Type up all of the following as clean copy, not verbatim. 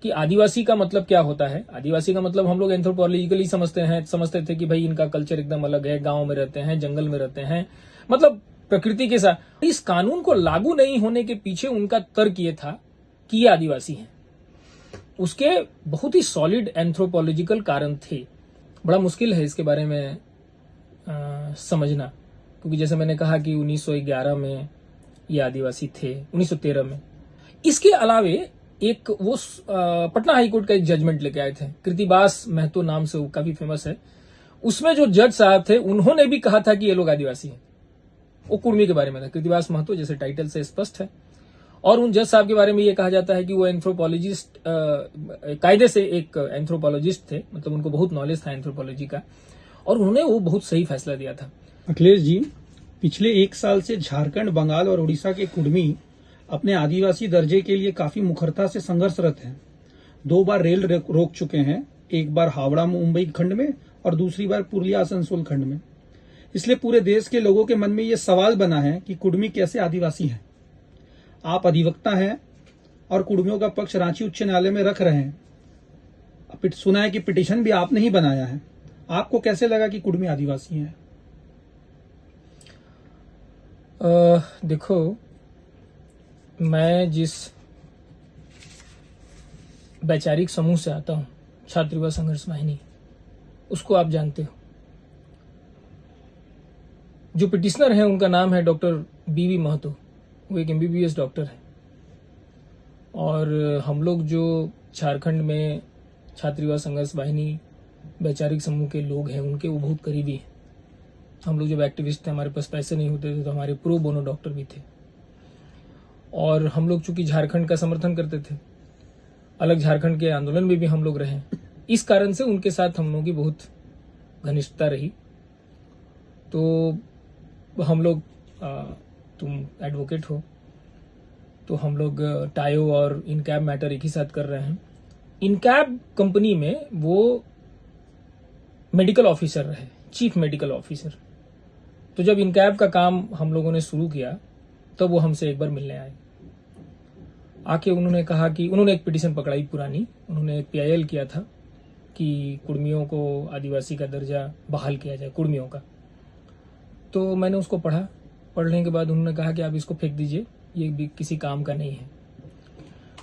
कि आदिवासी का मतलब क्या होता है। आदिवासी का मतलब हम लोग एंथ्रोपोलॉजिकली समझते थे कि भाई इनका कल्चर एकदम अलग है, गांव में रहते हैं, जंगल में रहते हैं, मतलब प्रकृति के साथ। इस कानून को लागू नहीं होने के पीछे उनका तर्क ये था कि ये आदिवासी हैं। उसके बहुत ही सॉलिड एंथ्रोपोलॉजिकल कारण थे। बड़ा मुश्किल है इसके बारे में समझना, क्योंकि जैसे मैंने कहा कि 1911 में ये आदिवासी थे, 1913 में। इसके अलावे एक वो पटना हाईकोर्ट का एक जजमेंट लेके आए थे, कृतिवास महतो नाम से, वो काफी फेमस है। उसमें जो जज साहब थे उन्होंने भी कहा था कि ये लोग आदिवासी हैं। वो कुर्मी के बारे में था, कृतिवास महतो, जैसे टाइटल से स्पष्ट है। और उन जज साहब के बारे में ये कहा जाता है कि वो एंथ्रोपोलॉजिस्ट, कायदे से एक एंथ्रोपोलॉजिस्ट थे, मतलब उनको बहुत नॉलेज था एंथ्रोपोलॉजी का, और उन्होंने वो बहुत सही फैसला दिया था। अखिलेश जी, पिछले 1 साल से झारखंड, बंगाल और उड़ीसा के कुर्मी अपने आदिवासी दर्जे के लिए काफी मुखरता से संघर्षरत हैं। 2 बार रेल रोक चुके हैं, एक बार हावड़ा मुंबई खंड में और दूसरी बार पुरुलिया आसनसोल खंड में। इसलिए पूरे देश के लोगों के मन में ये सवाल बना है कि कुर्मी कैसे आदिवासी हैं। आप अधिवक्ता हैं और कुर्मियों का पक्ष रांची उच्च न्यायालय में रख रहे हैं। सुना है कि पिटीशन भी आपने ही बनाया है। आपको कैसे लगा कि कुर्मी आदिवासी हैं? देखो, मैं जिस वैचारिक समूह से आता हूं, छात्र युवा संघर्ष वाहिनी, उसको आप जानते हो। जो पिटिशनर है उनका नाम है डॉक्टर बीवी महतो। वो एक MBBS डॉक्टर है। और हम लोग जो झारखंड में छात्र युवा संघर्ष वाहिनी वैचारिक समूह के लोग हैं, उनके वो बहुत करीबी हैं। हम लोग जब एक्टिविस्ट थे, हमारे पास पैसे नहीं होते थे, तो हमारे प्रो बोनो डॉक्टर भी थे। और हम लोग चूंकि झारखंड का समर्थन करते थे, अलग झारखंड के आंदोलन में भी हम लोग रहे, इस कारण से उनके साथ हम लोगों की बहुत घनिष्ठता रही। तो हम लोग, तुम एडवोकेट हो, तो हम लोग टायो और इनकैब मैटर एक ही साथ कर रहे हैं। इनकैब कंपनी में वो मेडिकल ऑफिसर रहे, चीफ मेडिकल ऑफिसर। तो जब इनकैब का काम हम लोगों ने शुरू किया, तब वो हमसे एक बार मिलने आए। आके उन्होंने कहा कि उन्होंने एक पिटीशन पकड़ाई पुरानी, उन्होंने एक PIL किया था कि कुर्मियों को आदिवासी का दर्जा बहाल किया जाए, कुर्मियों का। तो मैंने उसको पढ़ा। पढ़ने के बाद उन्होंने कहा कि आप इसको फेंक दीजिए, ये भी किसी काम का नहीं है।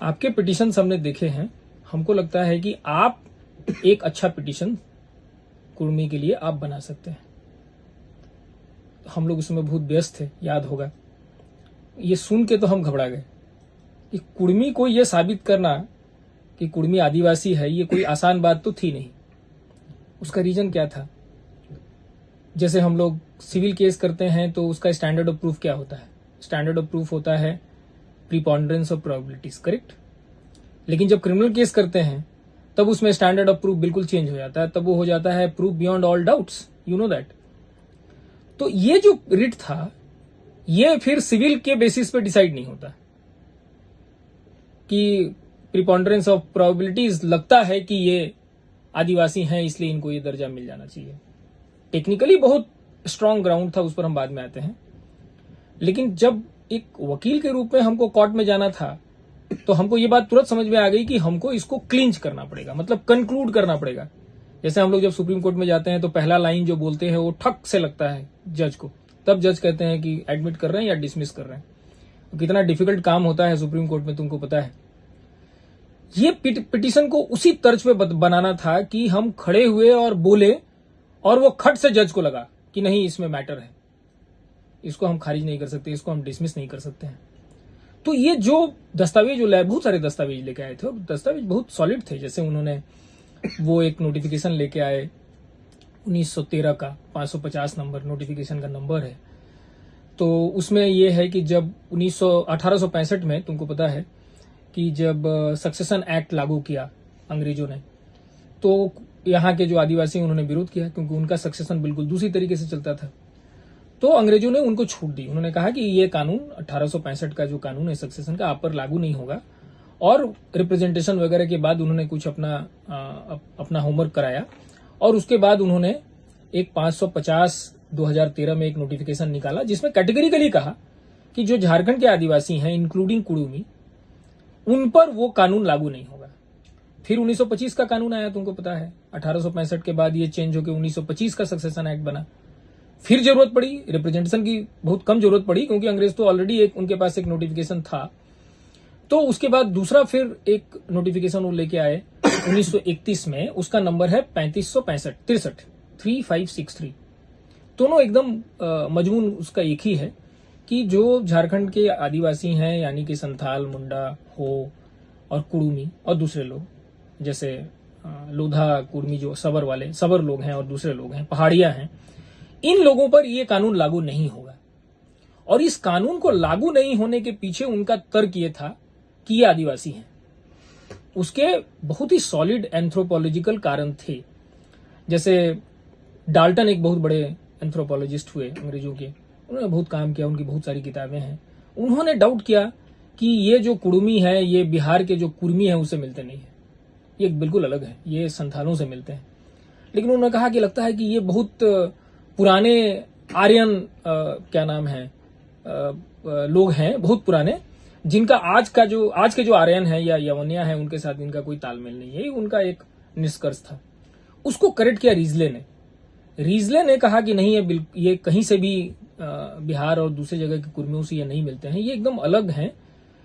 आपके पिटीशन हमने देखे हैं, हमको लगता है कि आप एक अच्छा पिटीशन कुर्मी के लिए आप बना सकते हैं। हम लोग उसमें बहुत व्यस्त थे, याद होगा। ये सुन के तो हम घबरा गए कि कुर्मी को ये साबित करना कि कुर्मी आदिवासी है, ये कोई आसान बात तो थी नहीं। उसका रीजन क्या था? जैसे हम लोग सिविल केस करते हैं तो उसका स्टैंडर्ड ऑफ प्रूफ क्या होता है? स्टैंडर्ड ऑफ प्रूफ होता है प्रीपोंडरेंस ऑफ प्रोबेबिलिटीज, करेक्ट। लेकिन जब क्रिमिनल केस करते हैं तब उसमें स्टैंडर्ड ऑफ प्रूफ बिल्कुल चेंज हो जाता है, तब वो हो जाता है proof beyond all doubts, you know that. तो ये जो रिट था, ये फिर सिविल के बेसिस पे डिसाइड नहीं होता कि प्रीपोंडरेंस ऑफ प्रोबेबिलिटीज लगता है कि ये आदिवासी हैं, इसलिए इनको ये दर्जा मिल जाना चाहिए। टेक्निकली बहुत स्ट्रांग ग्राउंड था, उस पर हम बाद में आते हैं। लेकिन जब एक वकील के रूप में हमको कोर्ट में जाना था, तो हमको ये बात तुरंत समझ में आ गई कि हमको इसको क्लिंच करना पड़ेगा, मतलब कंक्लूड करना पड़ेगा। जैसे हम लोग जब सुप्रीम कोर्ट में जाते हैं तो पहला लाइन जो बोलते हैं वो ठक से लगता है जज को, तब जज कहते हैं कि एडमिट कर रहे हैं या डिसमिस कर रहे हैं। तो कितना डिफिकल्ट काम होता है सुप्रीम कोर्ट में, तुमको पता है। ये पिटीशन को उसी तर्ज पे बनाना था कि हम खड़े हुए और बोले, और वो खट से जज को लगा कि नहीं, इसमें मैटर है, इसको हम खारिज नहीं कर सकते, इसको हम डिसमिस नहीं कर सकते हैं। तो ये जो दस्तावेज जो लाए, बहुत सारे दस्तावेज लेके आए थे और दस्तावेज बहुत सॉलिड थे। जैसे उन्होंने वो एक नोटिफिकेशन लेके आए 1913 का, 550 नंबर नोटिफिकेशन का नंबर है। तो उसमें ये है कि जब 1865 में, तुमको पता है कि जब सक्सेशन एक्ट लागू किया अंग्रेजों ने, तो यहाँ के जो आदिवासी उन्होंने विरोध किया, क्योंकि उनका सक्सेशन बिल्कुल दूसरी तरीके से चलता था। तो अंग्रेजों ने उनको छूट दी। उन्होंने कहा कि ये कानून 1865 का जो कानून है सक्सेशन का, आप पर लागू नहीं होगा। और रिप्रेजेंटेशन वगैरह के बाद उन्होंने कुछ अपना होमवर्क कराया, और उसके बाद उन्होंने एक 550 2013 में एक नोटिफिकेशन निकाला, जिसमें कैटेगरिकली कहा कि जो झारखंड के आदिवासी हैं इंक्लूडिंग कुड़ुमी, उन पर वो कानून लागू नहीं होगा। फिर 1925 का कानून आया, तुमको पता है 1865 के बाद ये चेंज होकर 1925 का सक्सेशन एक्ट बना। फिर जरूरत पड़ी रिप्रेजेंटेशन की, बहुत कम जरूरत पड़ी क्योंकि अंग्रेज तो ऑलरेडी एक उनके पास एक नोटिफिकेशन था। तो उसके बाद दूसरा फिर एक नोटिफिकेशन वो लेके आए 1931 में, उसका नंबर है 3563 दोनों एकदम मजमून उसका एक ही है कि जो झारखंड के आदिवासी हैं यानी कि संथाल, मुंडा, हो और कुड़ुमी और दूसरे लोग जैसे लोधा, कुड़मी, जो सबर लोग हैं और दूसरे लोग हैं, पहाड़िया हैं, इन लोगों पर ये कानून लागू नहीं होगा। और इस कानून को लागू नहीं होने के पीछे उनका तर्क ये था कि ये आदिवासी हैं। उसके बहुत ही सॉलिड एंथ्रोपोलॉजिकल कारण थे। जैसे डाल्टन एक बहुत बड़े एंथ्रोपोलॉजिस्ट हुए अंग्रेजों के, उन्होंने बहुत काम किया, उनकी बहुत सारी किताबें हैं। उन्होंने डाउट किया कि ये जो कुड़ुमी है, ये बिहार के जो कुर्मी है उससे मिलते नहीं है, ये बिल्कुल अलग है, ये संथालों से मिलते हैं। लेकिन उन्होंने कहा कि लगता है कि ये बहुत पुराने आर्यन क्या नाम है लोग हैं, बहुत पुराने, जिनका आज के जो आर्यन है या यवनिया है उनके साथ इनका कोई तालमेल नहीं है। ये उनका एक निष्कर्ष था। उसको करेक्ट किया रीजले ने कहा कि नहीं, ये कहीं से भी बिहार और दूसरी जगह के कुर्मियों से ये नहीं मिलते हैं, ये एकदम अलग हैं,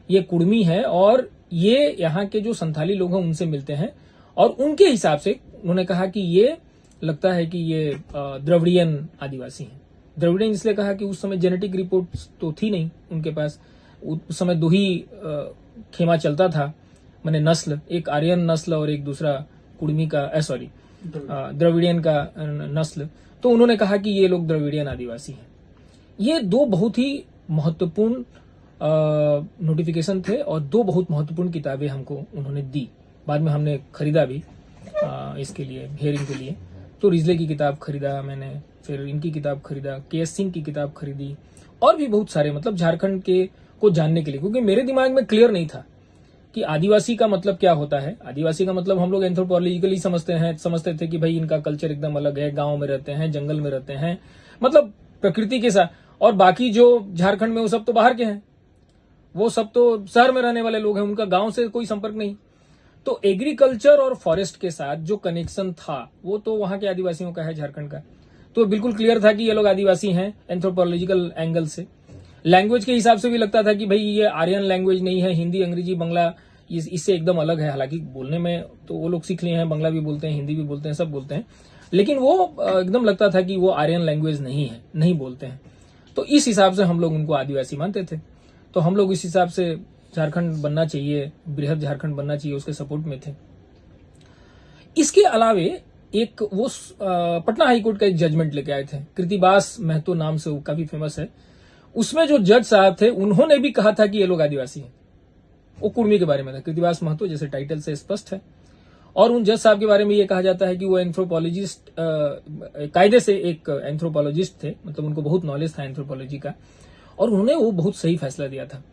ये कुड़मी है और ये यहाँ के जो संथाली लोग हैं उनसे मिलते हैं। और उनके हिसाब से उन्होंने कहा कि ये लगता है कि ये द्रविडियन आदिवासी हैं। द्रविडियन इसलिए कहा कि उस समय जेनेटिक रिपोर्ट तो थी नहीं उनके पास, उस समय दो ही खेमा चलता था, माने नस्ल, एक आर्यन नस्ल और एक दूसरा कुड़मी का द्रविडियन का नस्ल। तो उन्होंने कहा कि ये लोग द्रविडियन आदिवासी हैं। ये दो बहुत ही महत्वपूर्ण नोटिफिकेशन थे और दो बहुत महत्वपूर्ण किताबें हमको उन्होंने दी। बाद में हमने खरीदा भी इसके लिए, हियरिंग के लिए। तो रिजले की किताब खरीदा मैंने, फिर इनकी किताब खरीदा, के.एस. सिंह की किताब खरीदी और भी बहुत सारे, मतलब झारखंड के को जानने के लिए, क्योंकि मेरे दिमाग में क्लियर नहीं था कि आदिवासी का मतलब क्या होता है। आदिवासी का मतलब हम लोग एंथ्रोपोलॉजिकली समझते थे कि भाई इनका कल्चर एकदम अलग है, गांव में रहते हैं, जंगल में रहते हैं, मतलब प्रकृति के साथ, और बाकी जो झारखंड में वो सब तो बाहर के हैं, वो सब तो शहर में रहने वाले लोग हैं, उनका गांव से कोई संपर्क नहीं। तो एग्रीकल्चर और फॉरेस्ट के साथ जो कनेक्शन था वो तो वहां के आदिवासियों का है, झारखंड का। तो बिल्कुल क्लियर था कि ये लोग आदिवासी हैं एंथ्रोपोलॉजिकल एंगल से। लैंग्वेज के हिसाब से भी लगता था कि भाई ये आर्यन लैंग्वेज नहीं है, हिंदी, अंग्रेजी, बंगला इससे एकदम अलग है। हालांकि बोलने में तो वो लोग सीख लिए हैं, बंगला भी बोलते हैं, हिंदी भी बोलते हैं, सब बोलते हैं, लेकिन वो एकदम लगता था कि वो आर्यन लैंग्वेज नहीं है, नहीं बोलते हैं। तो इस हिसाब से हम लोग उनको आदिवासी मानते थे। तो हम लोग इस हिसाब से झारखंड बनना चाहिए, बृहद झारखंड बनना चाहिए, उसके सपोर्ट में थे। इसके अलावे एक वो पटना हाईकोर्ट का एक जजमेंट लेके आए थे, कृतिवास महतो नाम से, वो काफी फेमस है। उसमें जो जज साहब थे उन्होंने भी कहा था कि ये लोग आदिवासी हैं। वो कुर्मी के बारे में था, कृतिवास महतो, जैसे टाइटल से स्पष्ट है। और उन जज साहब के बारे में ये कहा जाता है कि वो एंथ्रोपोलॉजिस्ट, कायदे से एक एंथ्रोपोलॉजिस्ट थे, मतलब उनको बहुत नॉलेज था एंथ्रोपोलॉजी का, और उन्होंने वो बहुत सही फैसला दिया था।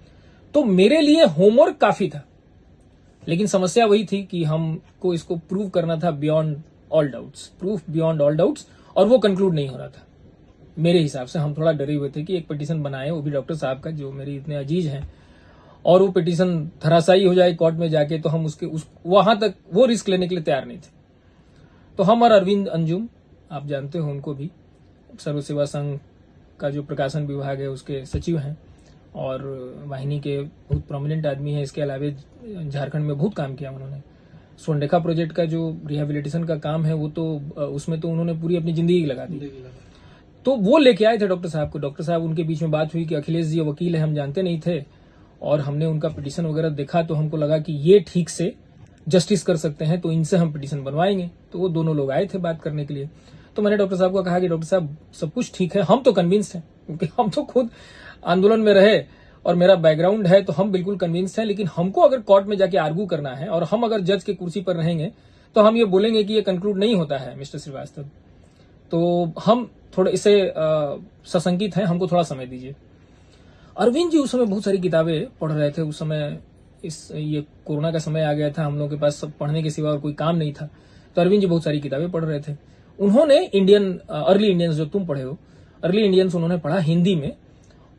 तो मेरे लिए होमवर्क काफी था, लेकिन समस्या वही थी कि हमको इसको प्रूव करना था बियॉन्ड ऑल डाउट्स, और वो कंक्लूड नहीं हो रहा था। मेरे हिसाब से हम थोड़ा डरे हुए थे कि एक पिटीशन बनाए, वो भी डॉक्टर साहब का, जो मेरे इतने अजीज हैं, और वो पिटीशन धराशायी हो जाए कोर्ट में जाके, तो हम वहां तक वो रिस्क लेने के लिए तैयार नहीं थे। तो हम और अरविंद अंजुम, आप जानते हो उनको भी, सर्व सेवा संघ का जो प्रकाशन विभाग है उसके सचिव हैं और वाहिनी के बहुत प्रोमिनेंट आदमी हैं। इसके अलावा झारखंड में बहुत काम किया उन्होंने। स्वर्णरेखा प्रोजेक्ट का जो रिहेबिलिटेशन का काम है वो तो उसमें तो उन्होंने पूरी अपनी जिंदगी लगा दी। तो वो लेके आए थे डॉक्टर साहब को। डॉक्टर साहब, उनके बीच में बात हुई कि अखिलेश जी वकील है, हम जानते नहीं थे, और हमने उनका पिटीशन वगैरह देखा तो हमको लगा कि ये ठीक से जस्टिस कर सकते हैं, तो इनसे हम पिटीशन बनवाएंगे। तो वो दोनों लोग आए थे बात करने के लिए। तो मैंने डॉक्टर साहब को कहा कि डॉक्टर साहब सब कुछ ठीक है, हम तो कन्विंस्ड हैं, क्योंकि हम तो खुद आंदोलन में रहे और मेरा बैकग्राउंड है, तो हम बिल्कुल कन्विंस्ड हैं। लेकिन हमको अगर कोर्ट में जाके आर्गू करना है और हम अगर जज के कुर्सी पर रहेंगे तो हम ये बोलेंगे कि ये कंक्लूड नहीं होता है मिस्टर श्रीवास्तव। तो हम थोड़े इससे सशंकित हैं, हमको थोड़ा समय दीजिए। अरविंद जी उस समय बहुत सारी किताबें पढ़ रहे थे। उस समय ये कोरोना का समय आ गया था, हम लोगों के पास सब पढ़ने के सिवा और कोई काम नहीं था। तो अरविंद जी बहुत सारी किताबें पढ़ रहे थे। उन्होंने अर्ली इंडियंस, जो तुम पढ़े हो, अर्ली इंडियंस उन्होंने पढ़ा हिंदी में।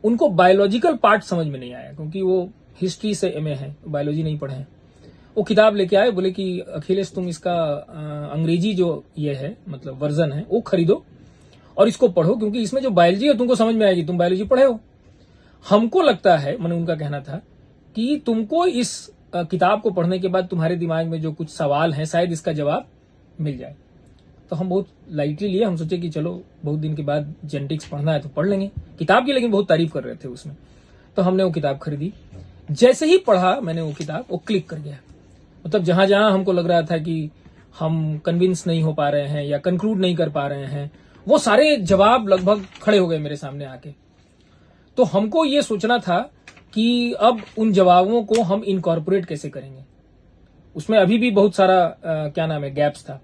उनको बायोलॉजिकल पार्ट समझ में नहीं आया, क्योंकि वो हिस्ट्री से एमए है, बायोलॉजी नहीं पढ़े हैं। वो किताब लेके आए, बोले कि अखिलेश तुम इसका अंग्रेजी जो ये है मतलब वर्जन है वो खरीदो और इसको पढ़ो, क्योंकि इसमें जो बायोलॉजी है तुमको समझ में आएगी, तुम बायोलॉजी पढ़े हो। हमको लगता है, मैंने उनका कहना था कि तुमको इस किताब को पढ़ने के बाद तुम्हारे दिमाग में जो कुछ सवाल हैं शायद इसका जवाब मिल जाए। तो हम बहुत लाइटली लिए, हम सोचे कि चलो बहुत दिन के बाद जेनेटिक्स पढ़ना है तो पढ़ लेंगे किताब की, लेकिन बहुत तारीफ कर रहे थे उसमें, तो हमने वो किताब खरीदी। जैसे ही पढ़ा मैंने वो किताब, वो क्लिक कर गया। मतलब जहां जहां हमको लग रहा था कि हम कन्विंस नहीं हो पा रहे हैं या कंक्लूड नहीं कर पा रहे हैं, वो सारे जवाब लगभग खड़े हो गए मेरे सामने आके। तो हमको ये सोचना था कि अब उन जवाबों को हम इनकॉर्पोरेट कैसे करेंगे। उसमें अभी भी बहुत सारा क्या नाम है गैप्स था।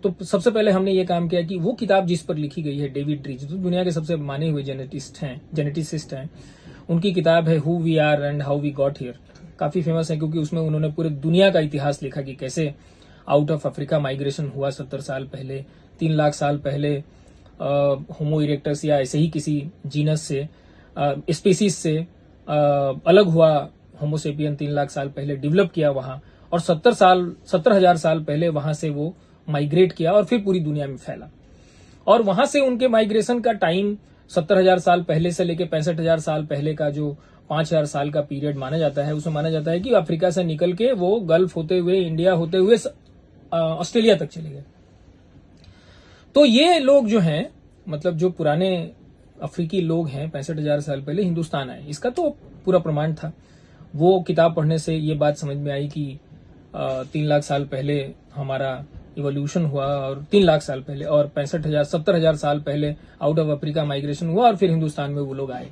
तो सबसे पहले हमने ये काम किया कि वो किताब जिस पर लिखी गई है, डेविड रीच जो दुनिया के सबसे माने हुए जेनेटिसिस्ट हैं, उनकी किताब है who we are and how we got here. काफी फेमस है क्योंकि उसमें उन्होंने पूरे दुनिया का इतिहास लिखा कि कैसे आउट ऑफ अफ्रीका माइग्रेशन हुआ 70 साल पहले, 3 लाख साल पहले होमो इरेक्टस या ऐसे ही किसी जीनस से स्पीसीज से अलग हुआ होमोसेपियन 3 लाख साल पहले डेवलप किया वहां, और 70,000 साल पहले वहां से वो माइग्रेट किया और फिर पूरी दुनिया में फैला। और वहां से उनके माइग्रेशन का टाइम 70,000 साल पहले से लेकर 65,000 साल पहले का जो 5,000 साल का पीरियड माना जाता है, उसमें माना जाता है कि अफ्रीका से निकल के वो गल्फ होते हुए, इंडिया होते हुए ऑस्ट्रेलिया तक चले गए। तो ये लोग जो हैं, मतलब जो पुराने अफ्रीकी लोग हैं 65,000 साल पहले हिंदुस्तान आए, इसका तो पूरा प्रमाण था। वो किताब पढ़ने से ये बात समझ में आई कि 3 लाख साल पहले हमारा इवोल्यूशन हुआ, और 3 लाख साल पहले, और 70,000 साल पहले आउट ऑफ अफ्रीका माइग्रेशन हुआ और फिर हिंदुस्तान में वो लोग आए।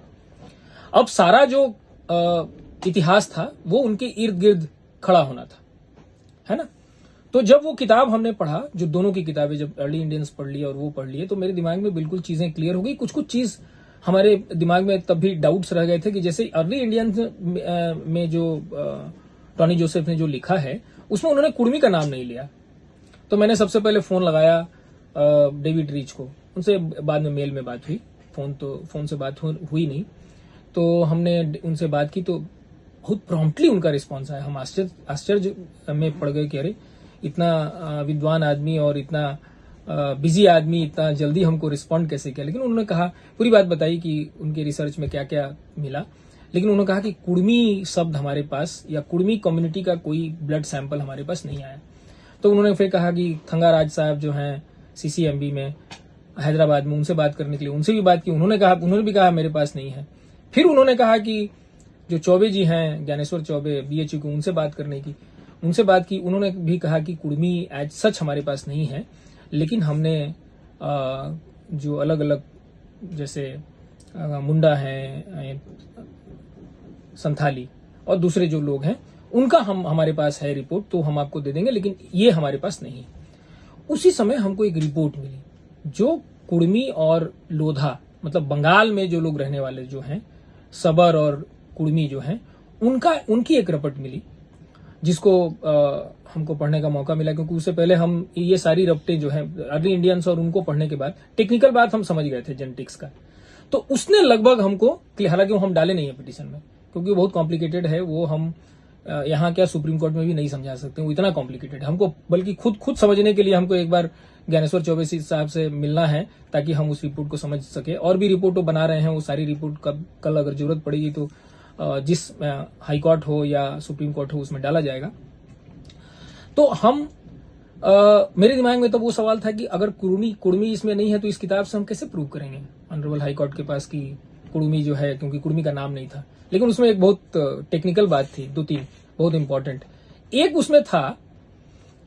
अब सारा जो इतिहास था वो उनके इर्द गिर्द खड़ा होना था, है ना। तो जब वो किताब हमने पढ़ा, जो दोनों की किताबें जब अर्ली इंडियंस पढ़ ली और वो पढ़ लिए, तो मेरे दिमाग में बिल्कुल चीजें क्लियर हो गई। कुछ कुछ चीज हमारे दिमाग में तब भी डाउट्स रह गए थे कि जैसे अर्ली इंडियंस में जो टॉनी जोसेफ ने जो लिखा है उसमें उन्होंने कुर्मी का नाम नहीं लिया। तो मैंने सबसे पहले फोन लगाया डेविड रीच को, उनसे बाद में मेल में बात हुई, फोन से बात हुई नहीं। तो हमने उनसे बात की तो बहुत प्रॉम्प्टली उनका रिस्पॉन्स आया। हम आश्चर्य में पड़ गए कि अरे इतना विद्वान आदमी और इतना बिजी आदमी इतना जल्दी हमको रिस्पॉन्ड कैसे किया। लेकिन उन्होंने कहा, पूरी बात बताई कि उनके रिसर्च में क्या क्या मिला, लेकिन उन्होंने कहा कि कुर्मी शब्द हमारे पास या कुर्मी कम्युनिटी का कोई ब्लड सैंपल हमारे पास नहीं आया। तो उन्होंने फिर कहा कि थंगाराज साहब जो हैं CCMB में हैदराबाद में, उनसे बात करने के लिए उनसे भी बात की, उन्होंने भी कहा मेरे पास नहीं है। फिर उन्होंने कहा कि जो चौबे जी हैं, ज्ञानेश्वर चौबे BHU को, उनसे बात की। उन्होंने भी कहा कि कुर्मी एज सच हमारे पास नहीं है, लेकिन हमने जो अलग अलग जैसे मुंडा हैं, संथाली और दूसरे जो लोग हैं उनका हमारे पास है रिपोर्ट, तो हम आपको दे देंगे, लेकिन ये हमारे पास नहीं। उसी समय हमको एक रिपोर्ट मिली जो कुर्मी और लोधा, मतलब बंगाल में जो लोग रहने वाले जो हैं, सबर और कुर्मी जो हैं, उनकी एक रपट मिली, जिसको हमको पढ़ने का मौका मिला। क्योंकि उससे पहले हम ये सारी रपटें जो हैं अर्ली इंडियंस और उनको पढ़ने के बाद टेक्निकल बात हम समझ गए थे जेनेटिक्स का। तो उसने लगभग हमको, हालांकि वो हम डाले नहीं है पिटीशन में क्योंकि बहुत कॉम्प्लिकेटेड है, वो हम यहाँ क्या सुप्रीम कोर्ट में भी नहीं समझा सकते, वो इतना कॉम्प्लिकेटेड है। हमको बल्कि खुद समझने के लिए हमको एक बार ज्ञानेश्वर चौबे साहब से मिलना है ताकि हम उस रिपोर्ट को समझ सके। और भी रिपोर्ट बना रहे हैं, वो सारी रिपोर्ट कल अगर जरूरत पड़ेगी तो जिस हाई कोर्ट हो या सुप्रीम कोर्ट हो उसमें डाला जाएगा। तो हम मेरे दिमाग में तो वो सवाल था कि अगर कुर्मी इसमें नहीं है तो इस किताब से हम कैसे प्रूव करेंगे ऑनरेबल हाई कोर्ट के पास कि कुर्मी जो है, क्योंकि कुर्मी का नाम नहीं था। लेकिन उसमें एक बहुत टेक्निकल बात थी, 2-3 बहुत इंपॉर्टेंट। एक उसमें था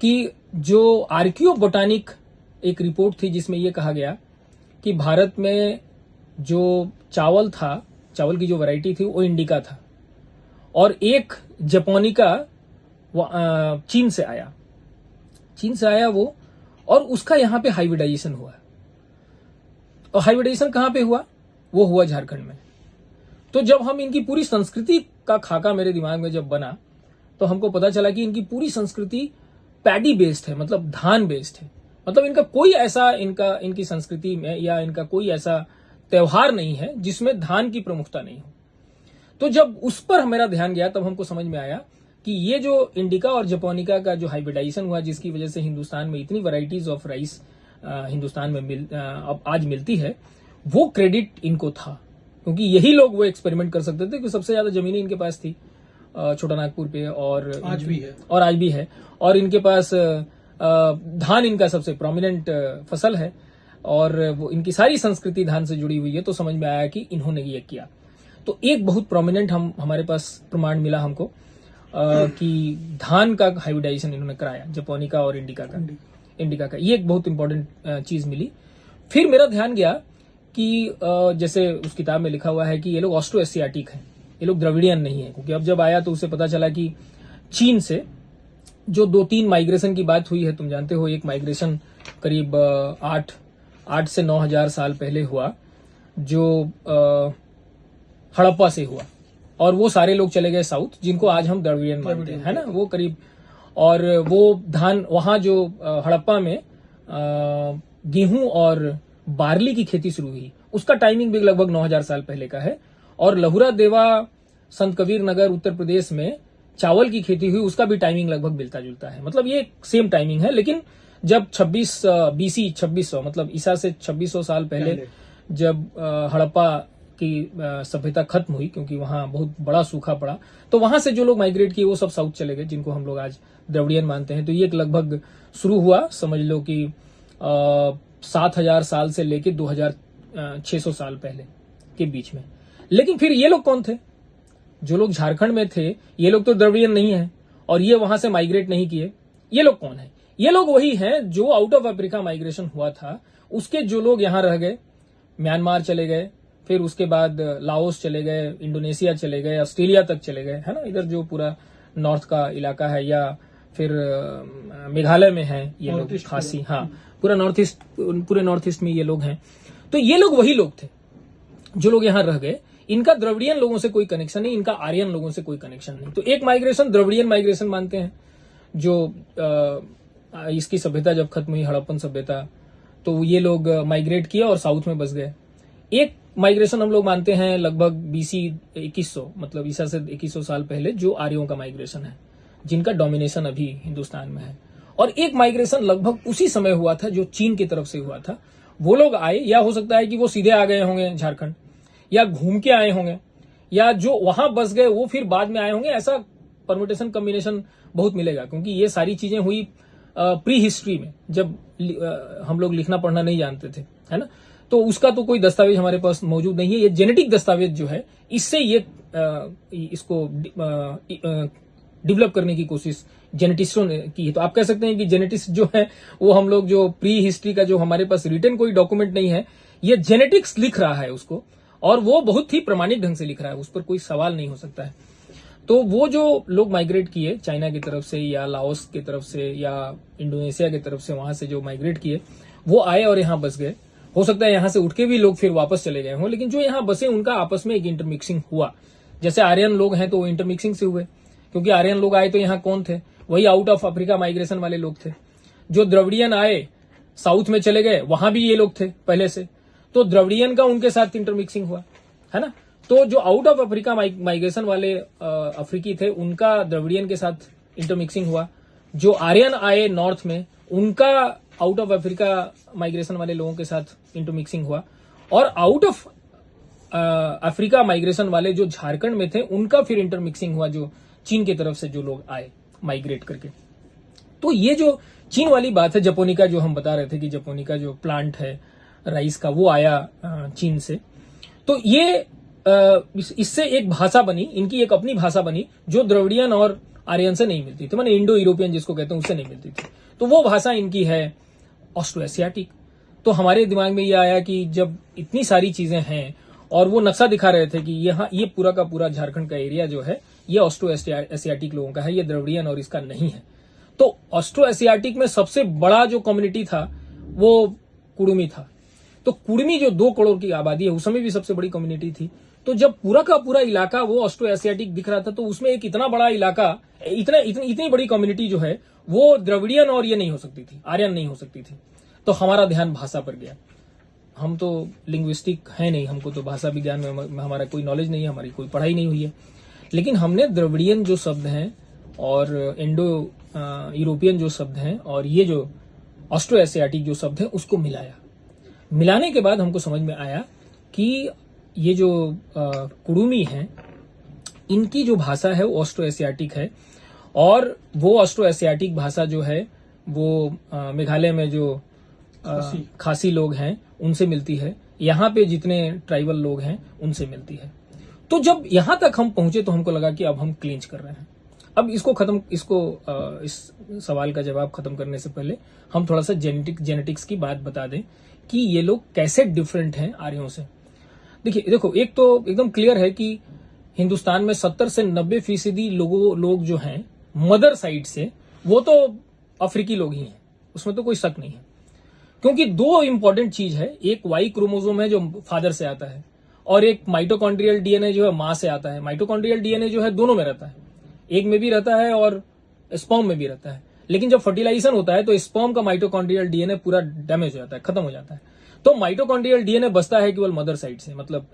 कि जो आर्कियो बोटानिक एक रिपोर्ट थी जिसमें यह कहा गया कि भारत में जो चावल था, चावल की जो वैरायटी थी वो इंडिका था, और एक जपोनिका चीन से आया वो, और उसका यहां पे हाइब्रिडाइजेशन हुआ। और हाइब्रिडाइजेशन कहां पे हुआ? वो हुआ झारखंड में। तो जब हम इनकी पूरी संस्कृति का खाका मेरे दिमाग में जब बना तो हमको पता चला कि इनकी पूरी संस्कृति पैडी बेस्ड है, मतलब धान बेस्ड है। मतलब इनका कोई ऐसा इनकी संस्कृति में या इनका कोई ऐसा त्योहार नहीं है जिसमें धान की प्रमुखता नहीं हो। तो जब उस पर मेरा ध्यान गया तब हमको समझ में आया कि ये जो इंडिका और जपोनिका का जो हाइब्रिडाइजेशन हुआ, जिसकी वजह से हिंदुस्तान में इतनी वैरायटीज ऑफ राइस हिंदुस्तान में अब आज मिलती है, वो क्रेडिट इनको था, क्योंकि यही लोग वो एक्सपेरिमेंट कर सकते थे, क्योंकि सबसे ज्यादा जमीनें इनके पास थी छोटा नागपुर पे, और आज भी है। और इनके पास धान इनका सबसे प्रोमिनेंट फसल है, और वो इनकी सारी संस्कृति धान से जुड़ी हुई है। तो समझ में आया कि इन्होंने ये किया। तो एक बहुत प्रोमिनेंट हमारे पास प्रमाण मिला हमको कि धान का हाइब्रिडाइजेशन इन्होंने कराया, जपोनिका और इंडिका का। ये एक बहुत इंपॉर्टेंट चीज मिली। फिर मेरा ध्यान गया कि जैसे उस किताब में लिखा हुआ है कि ये लोग ऑस्ट्रो एशियाटिक हैं, ये लोग द्रविडियन नहीं है, क्योंकि अब जब आया तो उसे पता चला कि चीन से जो 2-3 माइग्रेशन की बात हुई है, तुम जानते हो, एक माइग्रेशन करीब 8 से 9 हजार साल पहले हुआ, जो हड़प्पा से हुआ, और वो सारे लोग चले गए साउथ, जिनको आज हम द्रविडियन मानते हैं, है ना, वो करीब। और वो धान वहां जो हड़प्पा में गेहूं और बार्ली की खेती शुरू हुई, उसका टाइमिंग भी लगभग 9000 साल पहले का है। और लहुरा देवा संत कबीर नगर उत्तर प्रदेश में चावल की खेती हुई, उसका भी टाइमिंग लगभग मिलता जुलता है। मतलब ये सेम टाइमिंग है। लेकिन जब 26 BC 2600 मतलब ईसा से 2600 साल पहले जब हड़प्पा की सभ्यता खत्म हुई, क्योंकि वहां बहुत बड़ा सूखा पड़ा, तो वहां से जो लोग माइग्रेट किए वो सब साउथ चले गए, जिनको हम लोग आज द्रविडियन मानते हैं। तो ये लगभग शुरू हुआ, समझ लो कि 7000 साल से लेके 2600 साल पहले के बीच में। लेकिन फिर ये लोग कौन थे? जो लोग झारखंड में थे, ये लोग तो द्रविडियन नहीं है, और ये वहां से माइग्रेट नहीं किए। ये लोग कौन है? ये लोग वही हैं जो आउट ऑफ अफ्रीका माइग्रेशन हुआ था, उसके जो लोग यहां रह गए, म्यांमार चले गए, फिर उसके बाद लाओस चले गए, इंडोनेशिया चले गए, ऑस्ट्रेलिया तक चले गए, है ना, इधर जो पूरा नॉर्थ का इलाका है, या फिर मेघालय में है ये लोग, खासी, हाँ, पूरे नॉर्थ ईस्ट में ये लोग हैं। तो ये लोग वही लोग थे जो लोग यहां रह गए। इनका द्रविडियन लोगों से कोई कनेक्शन नहीं, इनका आर्यन लोगों से कोई कनेक्शन नहीं। तो एक माइग्रेशन द्रविडियन माइग्रेशन मानते हैं, जो इसकी सभ्यता जब खत्म हुई, हड़प्पन सभ्यता, तो ये लोग माइग्रेट किया और साउथ में बस गए। एक माइग्रेशन हम लोग मानते हैं लगभग BC 2100 मतलब ईसा से 2100 साल पहले, जो आर्यों का माइग्रेशन है, जिनका डोमिनेशन अभी हिंदुस्तान में है। और एक माइग्रेशन लगभग उसी समय हुआ था जो चीन की तरफ से हुआ था। वो लोग आए, या हो सकता है कि वो सीधे आ गए होंगे झारखंड, या घूम के आए होंगे, या जो वहां बस गए वो फिर बाद में आए होंगे। ऐसा परम्यूटेशन कॉम्बिनेशन बहुत मिलेगा, क्योंकि ये सारी चीजें हुई प्री हिस्ट्री में, जब हम लोग लिखना पढ़ना नहीं जानते थे, है ना। तो उसका तो कोई दस्तावेज हमारे पास मौजूद नहीं है। ये जेनेटिक दस्तावेज जो है, इससे ये इसको डेवलप करने की कोशिश जेनेटिस्टों ने की है। तो आप कह सकते हैं कि जेनेटिस्ट जो है वो हम लोग जो प्री हिस्ट्री का जो हमारे पास रिटन कोई डॉक्यूमेंट नहीं है, ये जेनेटिक्स लिख रहा है उसको, और वो बहुत ही प्रमाणिक ढंग से लिख रहा है, उस पर कोई सवाल नहीं हो सकता है। तो वो जो लोग माइग्रेट किए चाइना की तरफ से, या लाओस की तरफ से, या इंडोनेशिया की तरफ से, वहां से जो माइग्रेट किए वो आए और यहाँ बस गए। हो सकता है यहां से उठ के भी लोग फिर वापस चले गए हों, लेकिन जो यहाँ बसे उनका आपस में एक इंटरमिक्सिंग हुआ। जैसे आर्यन लोग हैं तो वो इंटरमिक्सिंग से हुए, क्योंकि आर्यन लोग आए तो यहाँ कौन थे? वही आउट ऑफ अफ्रीका माइग्रेशन वाले लोग थे। जो द्रविडियन आए साउथ में चले गए, वहां भी ये लोग थे पहले से, तो द्रविडियन का उनके साथ इंटरमिक्सिंग हुआ, है ना। तो जो आउट ऑफ अफ्रीका माइग्रेशन वाले अफ्रीकी थे, उनका द्रविडियन के साथ इंटरमिक्सिंग हुआ। जो आर्यन आए नॉर्थ में, उनका आउट ऑफ अफ्रीका माइग्रेशन वाले लोगों के साथ इंटरमिक्सिंग हुआ। और आउट ऑफ अफ्रीका माइग्रेशन वाले जो झारखंड में थे, उनका फिर इंटरमिक्सिंग हुआ, जो चीन की तरफ से जो लोग आए माइग्रेट करके। तो ये जो चीन वाली बात है, जपोनिका जो हम बता रहे थे कि जपोनिका जो प्लांट है राइस का, वो आया चीन से। तो ये इससे एक भाषा बनी, इनकी एक अपनी भाषा बनी, जो द्रविडियन और आर्यन से नहीं मिलती थी, माने इंडो यूरोपियन जिसको कहते हैं, उससे नहीं मिलती थी। तो वो भाषा इनकी है ऑस्ट्रो एशियाटिक। तो हमारे दिमाग में ये आया कि जब इतनी सारी चीजें हैं, और वो नक्शा दिखा रहे थे कि यहाँ ये पूरा का पूरा झारखंड का एरिया जो है ये ऑस्ट्रो एशियाटिक लोगों का है, ये द्रविडियन और इसका नहीं है। तो ऑस्ट्रो एशियाटिक में सबसे बड़ा जो कम्युनिटी था वो कुड़मी था। तो कुड़मी जो 2 करोड़ की आबादी है, उस समय भी सबसे बड़ी कम्युनिटी थी। तो जब पूरा का पूरा इलाका वो ऑस्ट्रो एशियाटिक दिख रहा था, तो उसमें एक इतना बड़ा इलाका, इतनी बड़ी कम्युनिटी जो है, वो द्रविडियन और ये नहीं हो सकती थी, आर्यन नहीं हो सकती थी। तो हमारा ध्यान भाषा पर गया। हम तो लिंग्विस्टिक है नहीं, हमको तो भाषा विज्ञान में हमारा कोई नॉलेज नहीं है, हमारी कोई पढ़ाई नहीं हुई है। लेकिन हमने द्रविडियन जो शब्द हैं और इंडो यूरोपियन जो शब्द हैं और ये जो ऑस्ट्रो एशियाटिक जो शब्द है उसको मिलाया। मिलाने के बाद हमको समझ में आया कि ये जो कुडुमी हैं इनकी जो भाषा है वो ऑस्ट्रो एशियाटिक है, और वो ऑस्ट्रो एशियाटिक भाषा जो है वो मेघालय में जो खासी लोग हैं उनसे मिलती है, यहाँ पे जितने ट्राइबल लोग हैं उनसे मिलती है। तो जब यहां तक हम पहुंचे तो हमको लगा कि अब हम क्लिंच कर रहे हैं। अब इस सवाल का जवाब खत्म करने से पहले हम थोड़ा सा जेनेटिक्स की बात बता दें कि ये लोग कैसे डिफरेंट हैं आर्यों से। देखो एक तो एकदम क्लियर है कि हिंदुस्तान में 70 से 90% लोग जो हैं मदर साइड से वो तो अफ्रीकी लोग ही हैं, उसमें तो कोई शक नहीं है। क्योंकि दो इंपॉर्टेंट चीज है, एक वाई क्रोमोसोम है जो फादर से आता है, और एक माइटोकॉन्ड्रियल डीएनए जो है मां से आता है। माइटोकॉन्ड्रियल डीएनए जो है दोनों में रहता है, एक में भी रहता है और स्पर्म में भी रहता है। लेकिन जब फर्टिलाइजेशन होता है तो स्पर्म का माइटोकॉन्ड्रियल डीएनए पूरा डैमेज हो जाता है, खत्म हो जाता है। तो माइटोकॉन्ड्रियल डीएनए बचता है केवल मदर साइड से, मतलब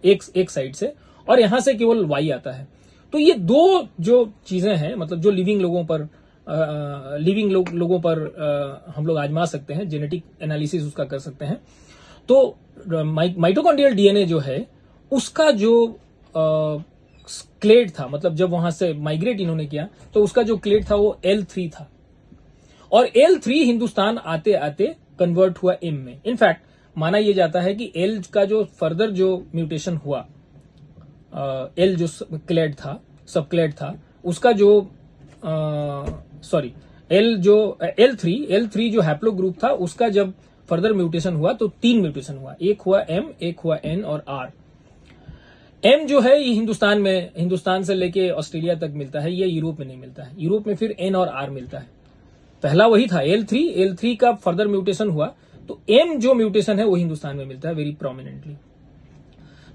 एक साइड से, और यहां से केवल वाई आता है। तो ये दो जो चीजें हैं, मतलब जो लिविंग लोगों पर हम लोग आजमा सकते हैं, जेनेटिक एनालिसिस उसका कर सकते हैं। तो माइटोकॉन्ड्रियल डीएनए जो है उसका जो क्लेड था, मतलब जब वहां से माइग्रेट इन्होंने किया तो उसका जो क्लेड था वो L3 था, और L3 हिंदुस्तान आते आते कन्वर्ट हुआ M में। इनफैक्ट माना यह जाता है कि L का जो फर्दर जो म्यूटेशन हुआ, L जो क्लेड था, सब क्लेड था, उसका जो L3 जो हैप्लो ग्रुप था उसका जब फर्दर म्यूटेशन हुआ तो 3 म्यूटेशन हुआ, एक हुआ M, एक हुआ N और R। M जो है ये हिंदुस्तान से लेके ऑस्ट्रेलिया तक मिलता है, ये यूरोप में नहीं मिलता है। यूरोप में फिर N और R मिलता है। पहला वही था L3 का फर्दर म्यूटेशन हुआ तो M जो म्यूटेशन है वो हिंदुस्तान में मिलता है वेरी प्रोमिनेंटली।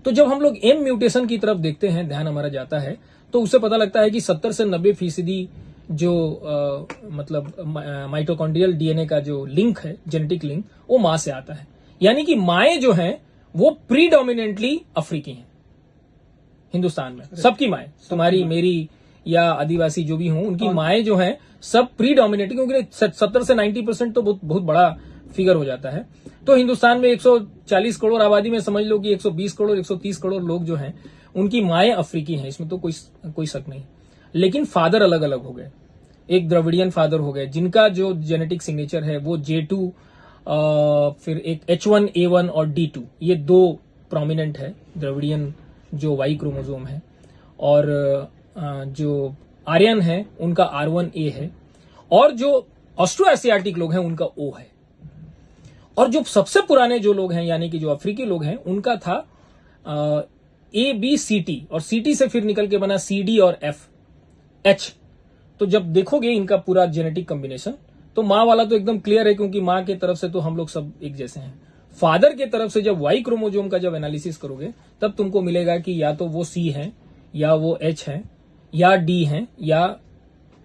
तो जब हम लोग M म्यूटेशन की तरफ देखते हैं, ध्यान हमारा जाता है, तो उससे पता लगता है कि 70 से 90% जो मतलब माइटोकॉन्ड्रियल डीएनए का जो लिंक है, जेनेटिक लिंक, वो मां से आता है। यानी कि माएं जो हैं वो प्रीडोमिनेंटली अफ्रीकी हैं हिंदुस्तान में। सबकी माएं, तुम्हारी मेरी या आदिवासी जो भी हों, उनकी माएं जो हैं सब प्रीडोमिनेंटली, क्योंकि 70 से 90% तो बहुत बड़ा फिगर हो जाता है। तो हिंदुस्तान में 140 करोड़ आबादी में समझ लो कि 120 करोड़ 130 करोड़ लोग जो हैं उनकी माएं अफ्रीकी हैं, इसमें तो कोई शक नहीं। लेकिन फादर अलग अलग हो गए। एक द्रविडियन फादर हो गए जिनका जो जेनेटिक सिग्नेचर है वो J2, फिर एक H1A1 और D2, ये दो प्रोमिनेंट है द्रविडियन जो वाई क्रोमोसोम है, और जो आर्यन है उनका R1A है, और जो ऑस्ट्रो एशियाटिक लोग हैं उनका O है। और जो सबसे पुराने जो लोग हैं यानी कि जो अफ्रीकी लोग हैं उनका था ABCT, और CT से फिर निकल के बना CD और FH। तो जब देखोगे इनका पूरा जेनेटिक कॉम्बिनेशन तो माँ वाला तो एकदम क्लियर है, क्योंकि माँ के तरफ से तो हम लोग सब एक जैसे हैं। फादर के तरफ से जब वाई क्रोमोसोम का जब एनालिसिस करोगे तब तुमको मिलेगा कि या तो वो C है, या वो H है, या D है, या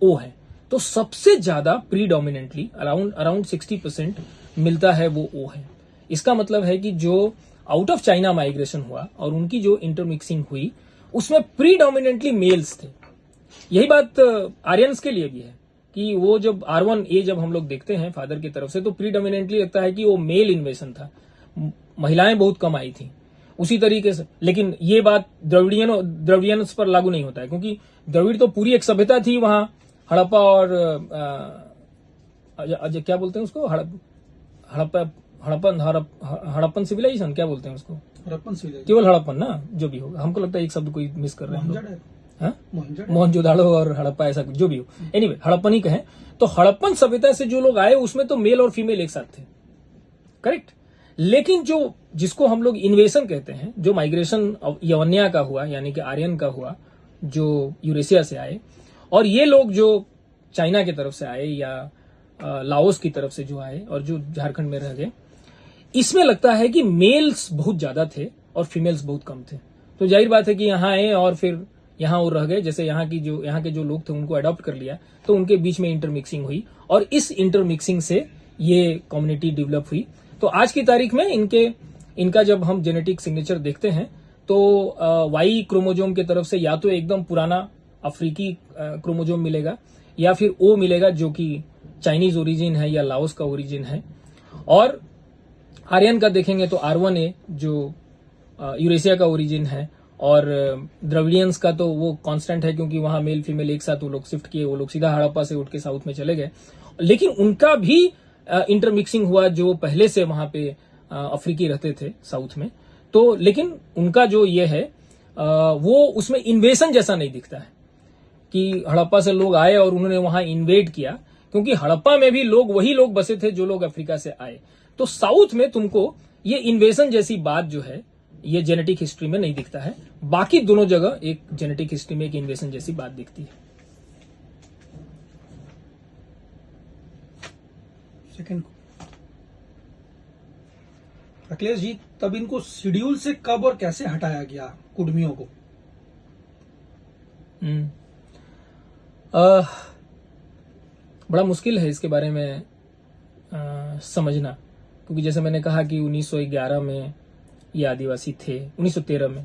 O है। तो सबसे ज्यादा प्रीडोमिनेंटली अराउंड 60% मिलता है वो O है। इसका मतलब है कि जो आउट ऑफ चाइना माइग्रेशन हुआ और उनकी जो इंटरमिक्सिंग हुई उसमें प्रीडोमिनेंटली मेल्स थे। यही बात आर्यंस के लिए भी है कि वो जब R1A जब हम लोग देखते हैं फादर की तरफ से तो प्रीडोमिनेंटली लगता है कि वो मेल इन्वेशन था, महिलाएं बहुत कम आई थी उसी तरीके से। लेकिन ये बात द्रविडियंस पर लागू नहीं होता है, क्योंकि द्रविड़ तो पूरी एक सभ्यता थी वहां। हड़प्पा और क्या बोलते हैं उसको, हड़प्पन सिविलाइजेशन क्या बोलते हैं उसको, हड़प्पन सिविलाइजेशन, केवल हड़प्पन ना, जो भी होगा। हमको लगता है एक शब्द कोई मिस कर रहे हैं, मोहनजोदाड़ो और हड़प्पा, ऐसा कुछ जो भी हो। एनीवे हड़प्पन ही कहें तो हड़प्पन सभ्यता से जो लोग आए उसमें तो मेल और फीमेल एक साथ थे, करेक्ट। लेकिन जो जिसको हम लोग इन्वेशन कहते हैं, जो माइग्रेशन यवनिया का हुआ यानी कि आर्यन का हुआ, जो यूरेशिया से आए, और ये लोग जो चाइना की तरफ से आए या लाओस की तरफ से जो आए और जो झारखंड में रह गए, इसमें लगता है कि मेल्स बहुत ज्यादा थे और फीमेल्स बहुत कम थे। तो जाहिर बात है कि यहाँ आए और फिर यहाँ वो रह गए। जैसे यहाँ के जो लोग थे उनको अडॉप्ट कर लिया तो उनके बीच में इंटरमिक्सिंग हुई, और इस इंटरमिक्सिंग से ये कम्युनिटी डेवलप हुई। तो आज की तारीख में इनका जब हम जेनेटिक सिग्नेचर देखते हैं तो वाई क्रोमोसोम की तरफ से या तो एकदम पुराना अफ्रीकी क्रोमोजोम मिलेगा या फिर ओ मिलेगा जो कि चाइनीज ओरिजिन है या लाओस का ओरिजिन है। और आर्यन का देखेंगे तो R1A जो यूरेशिया का ओरिजिन है, और द्रविडियंस का तो वो कांस्टेंट है क्योंकि वहां मेल फीमेल एक साथ वो लोग शिफ्ट किए, वो लोग सीधा हड़प्पा से उठ के साउथ में चले गए। लेकिन उनका भी इंटरमिक्सिंग हुआ जो पहले से वहां पे अफ्रीकी रहते थे साउथ में, तो लेकिन उनका जो ये है वो उसमें इन्वेशन जैसा नहीं दिखता है कि हड़प्पा से लोग आए और उन्होंने वहां इन्वेड किया, क्योंकि हड़प्पा में भी लोग वही लोग बसे थे जो लोग अफ्रीका से आए। तो साउथ में तुमको ये इन्वेशन जैसी बात जो है ये जेनेटिक हिस्ट्री में नहीं दिखता है। बाकी दोनों जगह एक जेनेटिक हिस्ट्री में एक इन्वेशन जैसी बात दिखती है। सेकंड अखिलेश जी, तब इनको शेड्यूल से कब और कैसे हटाया गया कुडमियों को? बड़ा मुश्किल है इसके बारे में समझना, क्योंकि जैसे मैंने कहा कि 1911 में ये आदिवासी थे, 1913 में,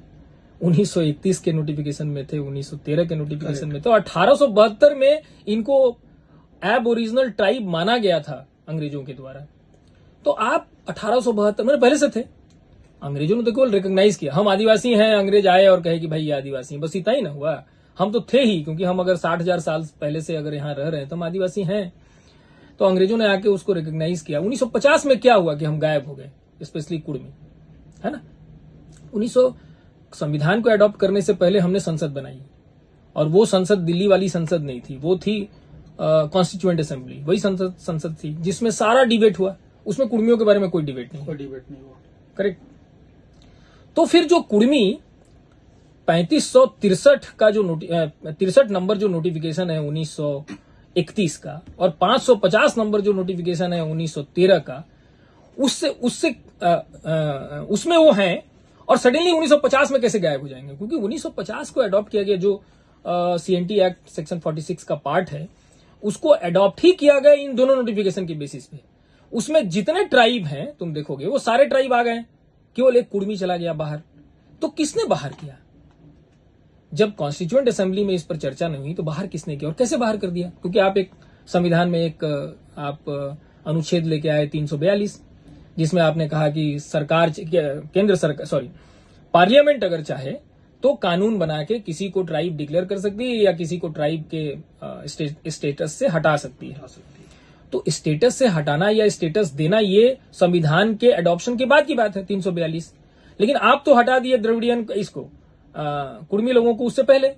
1931 के नोटिफिकेशन में थे, 1913 के नोटिफिकेशन में थे, और 1872 में इनको एब ओरिजिनल ट्राइब माना गया था अंग्रेजों के द्वारा। तो आप 1872 में पहले से थे, अंग्रेजों ने तो केवल रिकॉग्नाइज किया हम आदिवासी हैं, अंग्रेज आए और कहे कि भाई ये आदिवासी, बस इतना ही ना हुआ। हम तो थे ही, क्योंकि हम अगर 60,000 साल पहले से अगर यहाँ रह रहे हैं तो हम आदिवासी हैं। तो अंग्रेजों ने आके उसको रिकॉग्नाइज किया। 1950 में क्या हुआ कि हम गायब हो गए, स्पेशली कुर्मी, है ना। 1900 संविधान को अडॉप्ट करने से पहले हमने संसद बनाई, और वो संसद दिल्ली वाली संसद नहीं थी, वो थी कॉन्स्टिट्यूएंट असेंबली, वही संसद थी जिसमें सारा डिबेट हुआ। उसमें कुर्मियों के बारे में कोई डिबेट नहीं हुआ। करेक्ट। तो फिर जो कुर्मी 3563 का जो 63 नंबर जो नोटिफिकेशन है 1931 का, और 550 नंबर जो नोटिफिकेशन है 1913 का, उसमें वो हैं, और सडनली 1950 में कैसे गायब हो जाएंगे? क्योंकि 1950 को अडॉप्ट किया गया, जो CNT एक्ट सेक्शन 46 का पार्ट है, उसको अडॉप्ट ही किया गया इन दोनों नोटिफिकेशन के बेसिस पे। उसमें जितने ट्राइब हैं तुम देखोगे वो सारे ट्राइब आ गए, केवल एक कुर्मी चला गया बाहर। तो किसने बाहर किया? जब कॉन्स्टिट्यूएंट असेंबली में इस पर चर्चा नहीं हुई तो बाहर किसने किया और कैसे बाहर कर दिया? क्योंकि आप एक संविधान में एक आप अनुच्छेद लेके आए 342, जिसमें आपने कहा कि सरकार, केंद्र सरकार, सॉरी, पार्लियामेंट अगर चाहे तो कानून बना के किसी को ट्राइब डिक्लेयर कर सकती है या किसी को ट्राइब के स्टेटस से हटा सकती है। तो स्टेटस से हटाना या स्टेटस देना ये संविधान के अडॉप्शन के बाद की बात है 342। लेकिन आप तो हटा दिए द्रविडियन इसको, कुर्मी लोगों को उससे पहले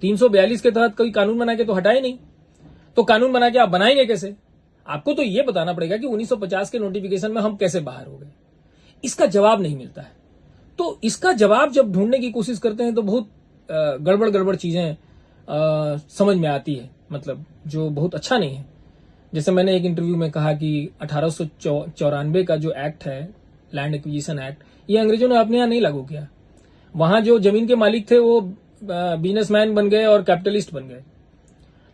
342 के तहत कोई कानून बना के तो हटाए नहीं। तो कानून बना के आप बनाएंगे कैसे? आपको तो ये बताना पड़ेगा कि 1950 के नोटिफिकेशन में हम कैसे बाहर हो गए। इसका जवाब नहीं मिलता है। तो इसका जवाब जब ढूंढने की कोशिश करते हैं तो बहुत गड़बड़ चीजें समझ में आती है, मतलब जो बहुत अच्छा नहीं है। जैसे मैंने एक इंटरव्यू में कहा कि 1894 का जो एक्ट है, लैंड एक्विजिशन एक्ट, ये अंग्रेजों ने अपने यहाँ नहीं लागू किया। वहां जो जमीन के मालिक थे वो बिजनेसमैन बन गए और कैपिटलिस्ट बन गए।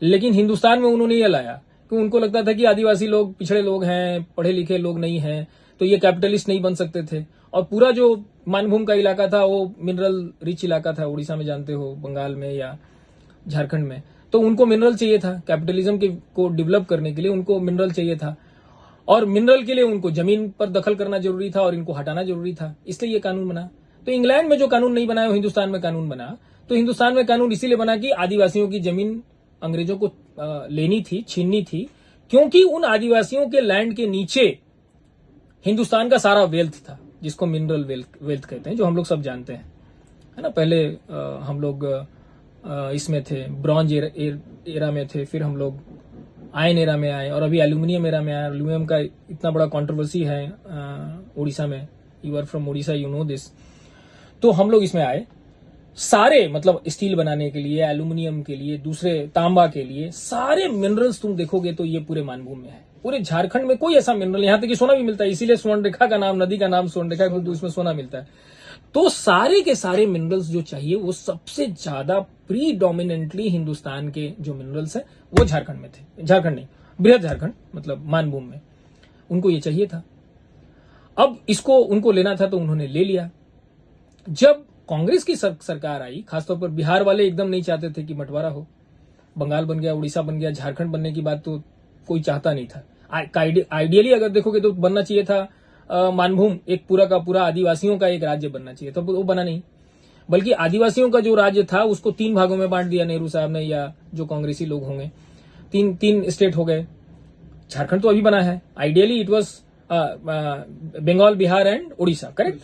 लेकिन हिंदुस्तान में उन्होंने ये लाया कि उनको लगता था कि आदिवासी लोग पिछड़े लोग हैं, पढ़े लिखे लोग नहीं हैं, तो ये कैपिटलिस्ट नहीं बन सकते थे। और पूरा जो मानभूम का इलाका था वो मिनरल रिच इलाका था, उड़ीसा में जानते हो, बंगाल में या झारखंड में, तो उनको मिनरल चाहिए था। कैपिटलिज्म को डेवलप करने के लिए उनको मिनरल चाहिए था, और मिनरल के लिए उनको जमीन पर दखल करना जरूरी था और इनको हटाना जरूरी था, इसलिए ये कानून बना। तो इंग्लैंड में जो कानून नहीं बना, वो हिंदुस्तान में कानून बना। तो हिंदुस्तान में कानून इसीलिए बना कि आदिवासियों की जमीन अंग्रेजों को लेनी थी, छीननी थी, क्योंकि उन आदिवासियों के लैंड के नीचे हिंदुस्तान का सारा वेल्थ था, जिसको मिनरल वेल्थ कहते हैं, जो हम लोग सब जानते हैं, है ना। पहले हम लोग इसमें थे, ब्रॉन्ज एरा में थे, फिर हम लोग आयन एरा में आए, और अभी एल्यूमिनियम एरा में आए। एल्यूमिनियम का इतना बड़ा कंट्रोवर्सी है उड़ीसा में। You are from Orissa, you know this. तो हम लोग इसमें आए सारे, मतलब स्टील बनाने के लिए, एल्यूमिनियम के लिए, दूसरे तांबा के लिए, सारे मिनरल्स तुम देखोगे तो ये पूरे मानभूम में है। पूरे झारखंड में कोई ऐसा मिनरल, यहां तक कि सोना भी मिलता है, इसीलिए स्वर्णरेखा का नाम, नदी का नाम स्वर्णरेखा, क्योंकि उसमें सोना मिलता है। तो सारे के सारे मिनरल्स जो चाहिए वो सबसे ज्यादा प्रीडोमिनेंटली हिंदुस्तान के जो मिनरल्स है वो झारखंड में थे। झारखंड नहीं, बृहद झारखंड, मतलब मानभूम में उनको ये चाहिए था। अब इसको उनको लेना था तो उन्होंने ले लिया। जब कांग्रेस की सरकार आई, खासतौर पर बिहार वाले एकदम नहीं चाहते थे कि बंटवारा हो, बंगाल बन गया, उड़ीसा बन गया, झारखंड बनने की बात तो कोई चाहता नहीं था। आइडियली अगर देखोगे तो बनना चाहिए था मानभूम, एक पूरा का पूरा आदिवासियों का एक राज्य बनना चाहिए था, वो बना नहीं, बल्कि आदिवासियों का जो राज्य था उसको 3 भागों में बांट दिया नेहरू साहब ने, या जो कांग्रेसी लोग होंगे, तीन स्टेट हो गए। झारखंड तो अभी बना है, ideally it was Bengal, Bihar and Orissa, correct.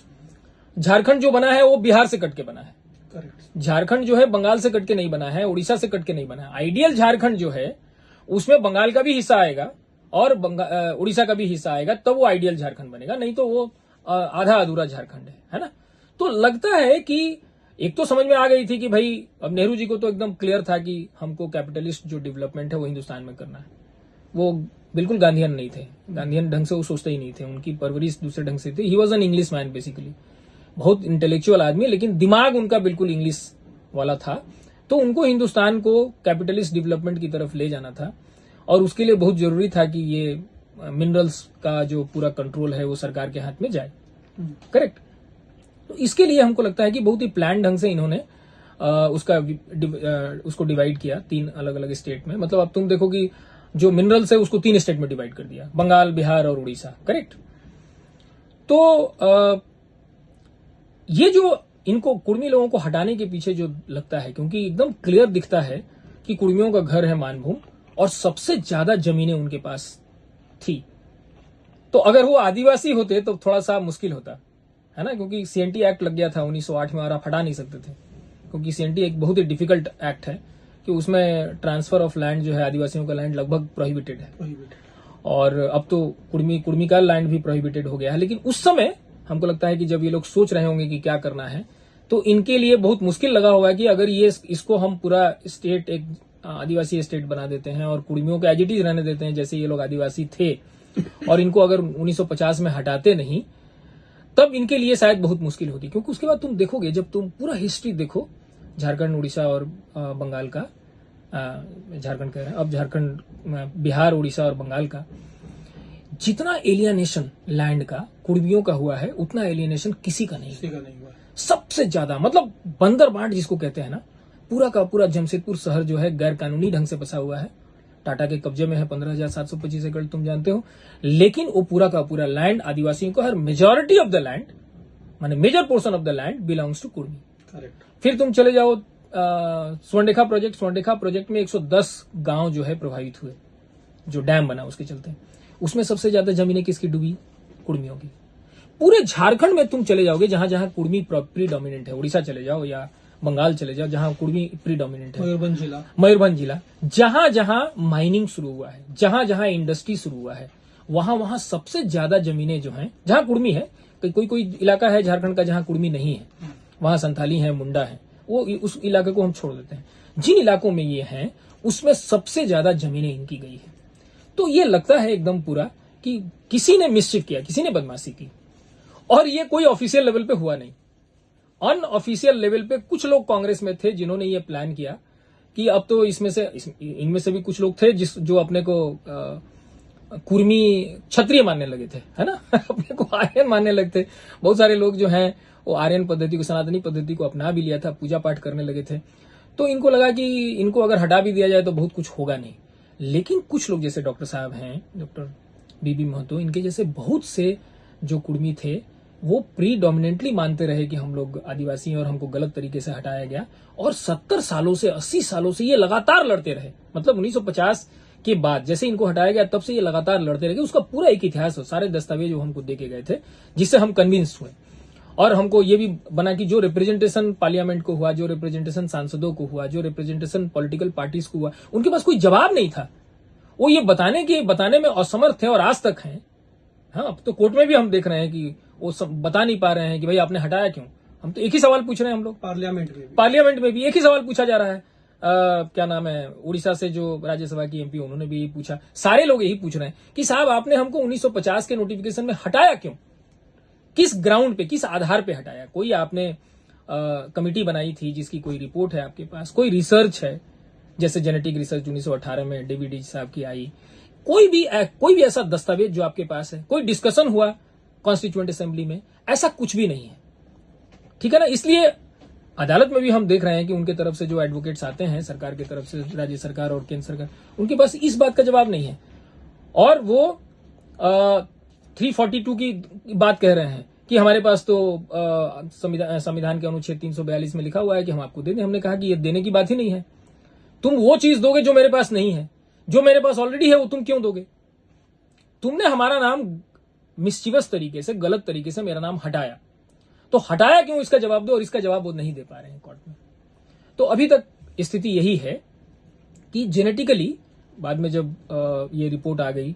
Jharkhand जो बना है वो बिहार से कट के बना है, करेक्ट। झारखंड जो है बंगाल से कट के नहीं बना है, उड़ीसा से कट के नहीं बना है। आइडियल झारखंड जो है उसमें बंगाल का भी हिस्सा आएगा और उड़ीसा का भी हिस्सा आएगा, तब वो आइडियल झारखंड बनेगा, नहीं तो वो आधा अधूरा झारखंड है ना। तो लगता है कि एक तो समझ में आ गई थी कि भाई अब नेहरू जी को तो एकदम क्लियर था कि हमको कैपिटलिस्ट जो डेवलपमेंट है वो हिंदुस्तान में करना है। वो बिल्कुल गांधीयन नहीं थे, गांधीयन ढंग से वो सोचते ही नहीं थे, उनकी परवरिश दूसरे ढंग से थी। He was an English man basically, बहुत इंटेलेक्चुअल आदमी, लेकिन दिमाग उनका बिल्कुल इंग्लिश वाला था। तो उनको हिंदुस्तान को कैपिटलिस्ट डेवलपमेंट की तरफ ले जाना था, और उसके लिए बहुत जरूरी था कि ये मिनरल्स का जो पूरा कंट्रोल है वो सरकार के हाथ में जाए, करेक्ट। तो इसके लिए हमको लगता है कि बहुत ही प्लान ढंग से इन्होंने उसको डिवाइड किया 3 अलग अलग स्टेट में। मतलब अब तुम देखो कि जो मिनरल्स है उसको 3 स्टेट में डिवाइड कर दिया, बंगाल, बिहार और उड़ीसा, करेक्ट। तो ये जो इनको कुर्मी लोगों को हटाने के पीछे जो लगता है, क्योंकि एकदम क्लियर दिखता है कि कुर्मियों का घर है मानभूम और सबसे ज्यादा जमीनें उनके पास थी। तो अगर वो आदिवासी होते तो थोड़ा सा मुश्किल होता, है ना, क्योंकि सीएनटी एक्ट लग गया था 1908 में और आप हटा नहीं सकते थे, क्योंकि सीएनटी एक बहुत ही डिफिकल्ट एक्ट है कि उसमें ट्रांसफर ऑफ लैंड जो है, आदिवासियों का लैंड लगभग प्रोहिबिटेड है। और अब तो कुर्मी का लैंड भी प्रोहिबिटेड हो गया है। लेकिन उस समय हमको लगता है कि जब ये लोग सोच रहे होंगे कि क्या करना है, तो इनके लिए बहुत मुश्किल लगा होगा कि अगर ये इसको हम पूरा स्टेट एक आदिवासी स्टेट बना देते हैं और कुर्मियों को एज इट इज रहने देते हैं जैसे ये लोग आदिवासी थे, और इनको अगर 1950 में हटाते नहीं, तब इनके लिए शायद बहुत मुश्किल होती। क्योंकि उसके बाद तुम देखोगे, जब तुम पूरा हिस्ट्री देखो झारखंड, उड़ीसा और बंगाल का, झारखंड कह रहे हैं अब, झारखंड, बिहार, उड़ीसा और बंगाल का, जितना एलियनेशन लैंड का कुर्मियों का हुआ है उतना एलियनेशन किसी का नहीं हुआ। सबसे ज्यादा, मतलब बंदर बांट जिसको कहते हैं ना, पूरा का पूरा जमशेदपुर शहर जो है गैर कानूनी ढंग से बसा हुआ है, टाटा के कब्जे में है, 15,725 एकड़, तुम जानते हो। लेकिन वो पूरा का पूरा लैंड आदिवासियों का है, मेजॉरिटी ऑफ द लैंड, माने major portion of the land belongs to Kurmi, correct. फिर तुम चले जाओ स्वर्णरेखा प्रोजेक्ट में 110 गांव जो है प्रभावित हुए, जो डैम बना उसके चलते। उसमें सबसे ज्यादा जमीनें किसकी डूबी? कुर्मियों की। पूरे झारखंड में तुम चले जाओगे जहां जहां कुर्मी प्रीडोमिनेंट है, उड़ीसा चले जाओ या बंगाल चले जाओ जहां कुर्मी प्रीडोमिनेंट है, मयूरभंज जिला, जहां जहां माइनिंग शुरू हुआ है, जहां जहां इंडस्ट्री शुरू हुआ है, वहां वहां सबसे ज्यादा जमीनें जो हैं, जहां कुर्मी है, कोई इलाका है झारखंड का जहां कुर्मी नहीं है, वहां संथाली है, मुंडा है, वो उस इलाके को हम छोड़ देते हैं। जिन इलाकों में ये हैं उसमें सबसे ज्यादा जमीनें इनकी गई है। तो ये लगता है एकदम पूरा कि किसी ने मिसचिफ किया, किसी ने बदमाशी की, और ये कोई ऑफिशियल लेवल पे हुआ नहीं। अनऑफिशियल लेवल पे कुछ लोग कांग्रेस में थे जिन्होंने ये प्लान किया कि अब तो इनमें से भी कुछ लोग थे जो अपने को कुर्मी क्षत्रिय मानने लगे थे, है ना अपने को आर्यन मानने लगे थे। बहुत सारे लोग जो हैं वो आर्यन पद्धति को, सनातनी पद्धति को अपना भी लिया था, पूजा पाठ करने लगे थे। तो इनको लगा कि इनको अगर हटा भी दिया जाए तो बहुत कुछ होगा नहीं। लेकिन कुछ लोग जैसे डॉक्टर साहब हैं, डॉक्टर बीबी महतो, इनके जैसे बहुत से जो कुर्मी थे वो प्रीडोमिनेंटली मानते रहे कि हम लोग आदिवासी हैं और हमको गलत तरीके से हटाया गया। और 70 सालों से, 80 सालों से ये लगातार लड़ते रहे। मतलब 1950 के बाद जैसे इनको हटाया गया तब से ये लगातार लड़ते रहे। उसका पूरा एक इतिहास हो, सारे दस्तावेज जो हमको देके गए थे, जिससे हम कन्विंस हुए। और हमको ये भी बना कि जो रिप्रेजेंटेशन पार्लियामेंट को हुआ, जो रिप्रेजेंटेशन सांसदों को हुआ, जो रिप्रेजेंटेशन पॉलिटिकल पार्टीज को हुआ, उनके पास कोई जवाब नहीं था। वो ये बताने में असमर्थ थे और आज तक हैं। हाँ, तो कोर्ट में भी हम देख रहे हैं कि वो बता नहीं पा रहे हैं कि भाई आपने हटाया क्यों। हम तो एक ही सवाल पूछ रहे हैं, हम लोग पार्लियामेंट में भी एक ही सवाल पूछा जा रहा है। क्या नाम है, उड़ीसा से जो राज्यसभा की एमपी, उन्होंने भी यही पूछा। सारे लोग यही पूछ रहे हैं कि साहब आपने हमको 1950 के नोटिफिकेशन में हटाया क्यों, किस ग्राउंड पे, किस आधार पे हटाया। कोई आपने कमिटी बनाई थी जिसकी कोई रिपोर्ट है आपके पास, कोई रिसर्च है, जैसे जेनेटिक रिसर्च 1918 में डेविड साहब की आई, कोई भी ऐसा दस्तावेज जो आपके पास है, कोई डिस्कशन हुआ कॉन्स्टिट्यूएंट असेंबली में, ऐसा कुछ भी नहीं है। ठीक है ना। इसलिए अदालत में भी हम देख रहे हैं कि उनके तरफ से जो एडवोकेट्स आते हैं सरकार की तरफ से, राज्य सरकार और केंद्र सरकार, उनके पास इस बात का जवाब नहीं है और वो 342 की बात कह रहे हैं कि हमारे पास तो संविधान के अनुच्छेद 342 में लिखा हुआ है कि हम आपको दे दें। हमने कहा कि ये देने की बात ही नहीं है, तुम वो चीज दोगे जो मेरे पास नहीं है, जो मेरे पास ऑलरेडी है वो तुम क्यों दोगे? तुमने हमारा नाम मिस्चीवस तरीके से, गलत तरीके से मेरा नाम हटाया, तो हटाया क्यों, इसका जवाब दो। और इसका जवाब वो नहीं दे पा रहे हैं कोर्ट में। तो अभी तक स्थिति यही है कि जेनेटिकली बाद में जब ये रिपोर्ट आ गई